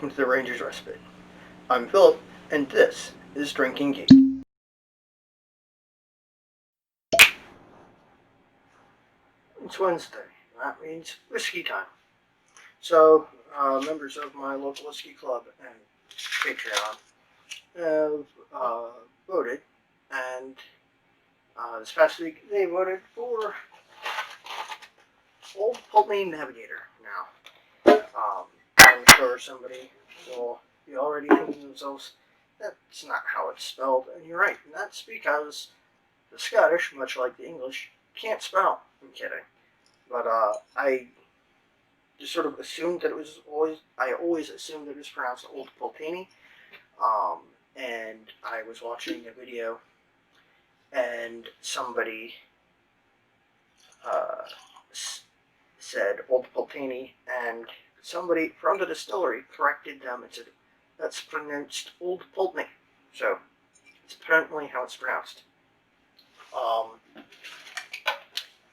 welcome to the Ranger's Respite. I'm Philip, and this is Drinking Geek. It's Wednesday. That means whiskey time. So, members of my local whiskey club and Patreon have voted, and this past week they voted for Old Pulteney Navigator. Now, I'm sure somebody will be already thinking to themselves, that's not how it's spelled, and you're right, and that's because the Scottish, much like the English, can't spell. I'm kidding. But I just sort of assumed that I always assumed that it was pronounced Old Pulteney. And I was watching a video, and somebody said Old Pulteney, and somebody from the distillery corrected them and said, that's pronounced Old Pulteney. So, it's apparently how it's pronounced.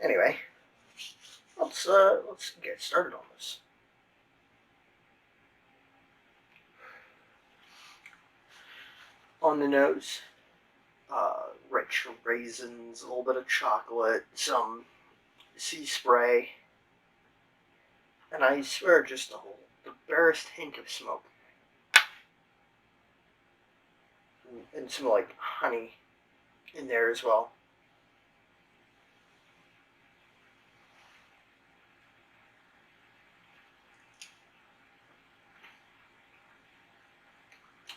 Anyway, let's get started on this. On the nose, rich raisins, a little bit of chocolate, some sea spray, and I swear just the barest hint of smoke. And some like honey in there as well.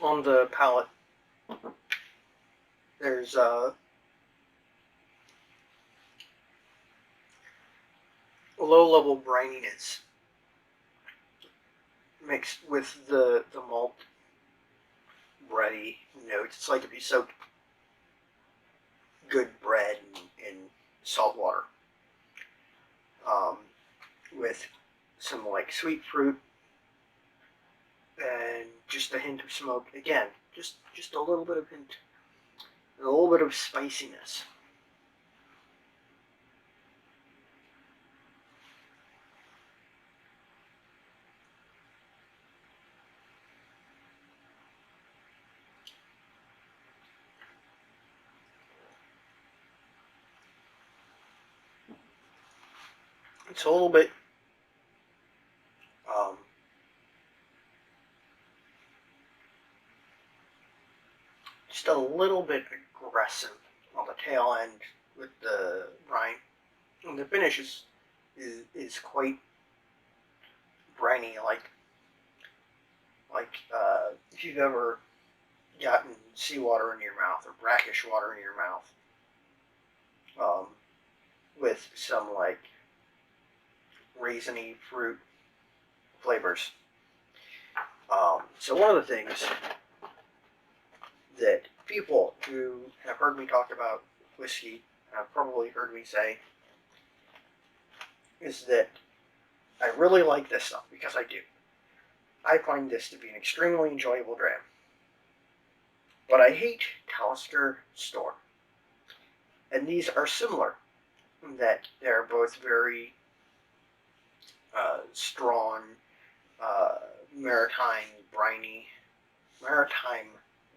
On the palate, there's a low-level brininess mixed with the malt bready notes. It's like if you soaked good bread in salt water, with some like sweet fruit and just a hint of smoke. Again, just a little bit of hint, a little bit of spiciness. It's a little bit just a little bit aggressive on the tail end with the brine. And the finish is quite briny, like if you've ever gotten seawater in your mouth or brackish water in your mouth, with some like raisiny fruit flavors. So one of the things that people who have heard me talk about whiskey have probably heard me say is that I really like this stuff, because I do. I find this to be an extremely enjoyable dram. But I hate Talisker Storm. And these are similar in that they're both very strong, maritime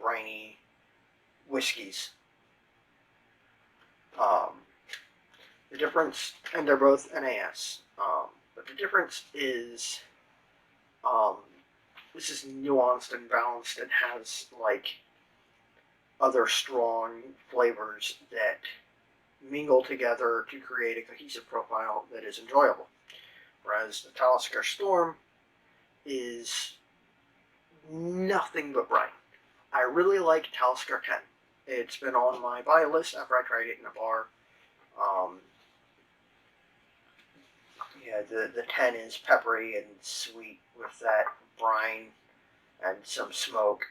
briny whiskeys. The difference, and they're both NAS, but the difference is this is nuanced and balanced and has like other strong flavors that mingle together to create a cohesive profile that is enjoyable. Whereas the Talisker Storm is nothing but brine. I really like Talisker 10. It's been on my buy list after I tried it in a bar. The 10 is peppery and sweet with that brine and some smoke.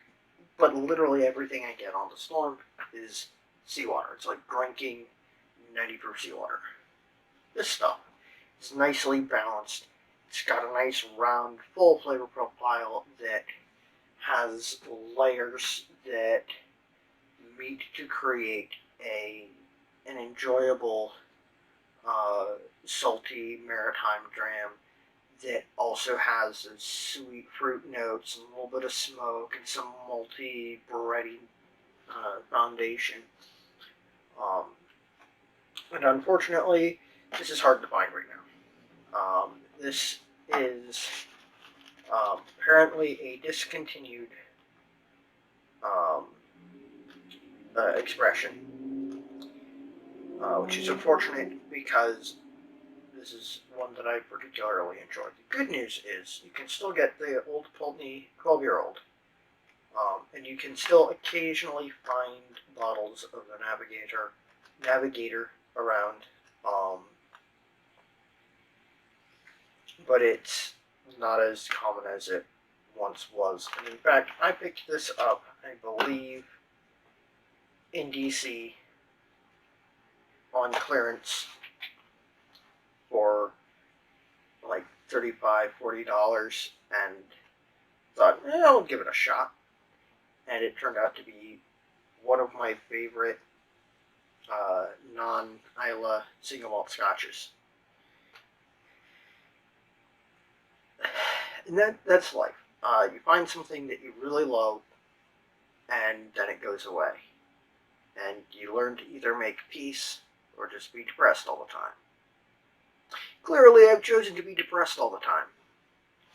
But literally everything I get on the Storm is seawater. It's like drinking 90 proof seawater. This stuff is nicely balanced. It's got a nice round, full flavor profile that has layers that meet to create an enjoyable salty maritime dram that also has those sweet fruit notes and a little bit of smoke and some malty bready foundation. And unfortunately, this is hard to find right now. This is apparently a discontinued expression, which is unfortunate because this is one that I particularly enjoy. The good news is you can still get the old Pulteney 12-year-old, and you can still occasionally find bottles of the Navigator around, but it's not as common as it once was. And in fact, I picked this up, I believe, in DC on clearance for like $35-40 and thought, I'll give it a shot. And it turned out to be one of my favorite non-Isla single malt scotches. And that's life. You find something that you really love, and then it goes away. And you learn to either make peace or just be depressed all the time. Clearly, I've chosen to be depressed all the time.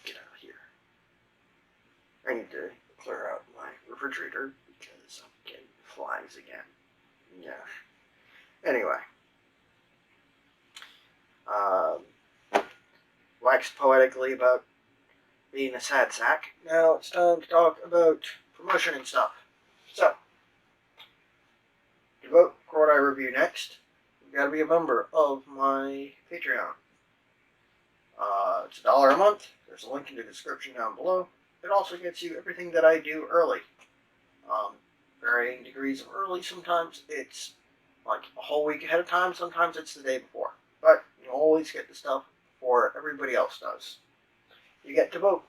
Get out of here. I need to clear out my refrigerator because I'm getting flies again. Yeah. Anyway. Waxed poetically about being a sad sack. Now it's time to talk about promotion and stuff. So, to vote for what I review next, you've got to be a member of my Patreon. It's $1 a month. There's a link in the description down below. It also gets you everything that I do early. Varying degrees of early. Sometimes it's like a whole week ahead of time. Sometimes it's the day before. But you always get the stuff before everybody else does. You get to vote.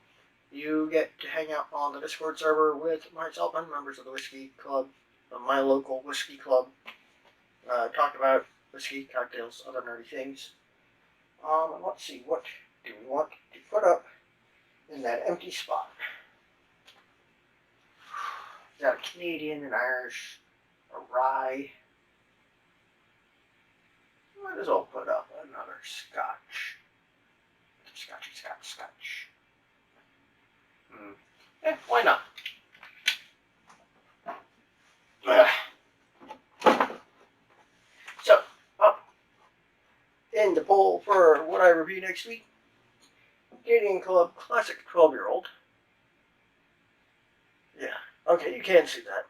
You get to hang out on the Discord server with myself and members of the Whiskey Club, my local Whiskey Club. Talk about whiskey, cocktails, other nerdy things. Let's see, what do we want to put up in that empty spot? Is that a Canadian, an Irish, a rye? Might as well put up another Scotch. Scotch. Why not? So, up in the poll for what I review next week, Canadian Club Classic 12-year-old. Yeah, okay, you can see that.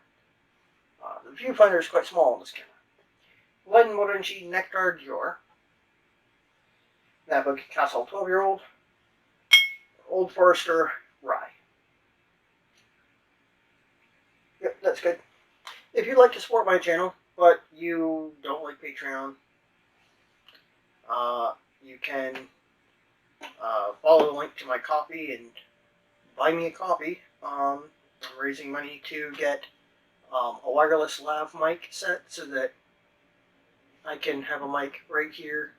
The viewfinder is quite small on this camera. Glenmorangie Nectar Dior. Napa Castle 12-year-old. Old Forester Rye. Yep, that's good. If you'd like to support my channel, but you don't like Patreon, you can follow the link to my coffee and buy me a coffee. I'm raising money to get a wireless lav mic set so that I can have a mic right here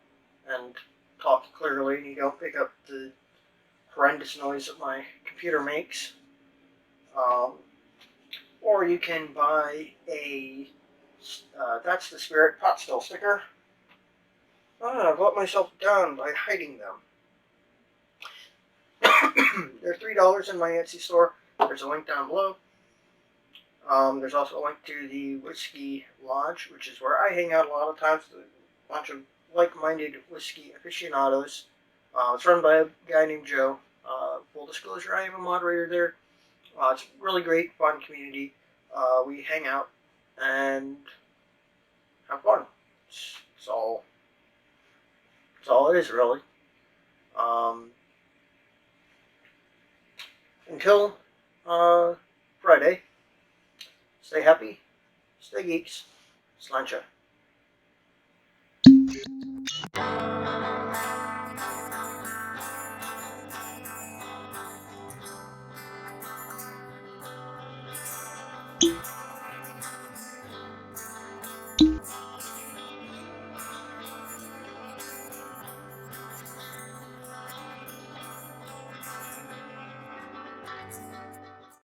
and talk clearly and you don't pick up the horrendous noise that my computer makes. Or you can buy a That's the Spirit pot still sticker. I've let myself down by hiding them. They're $3 in my Etsy store. There's a link down below. There's also a link to the Whiskey Lodge, which is where I hang out a lot of times with a bunch of like-minded whiskey aficionados. It's run by a guy named Joe. Full disclosure, I am a moderator there. It's a really great, fun community. We hang out and have fun. It's all it is, really. Until Friday, stay happy, stay geeks, slancha.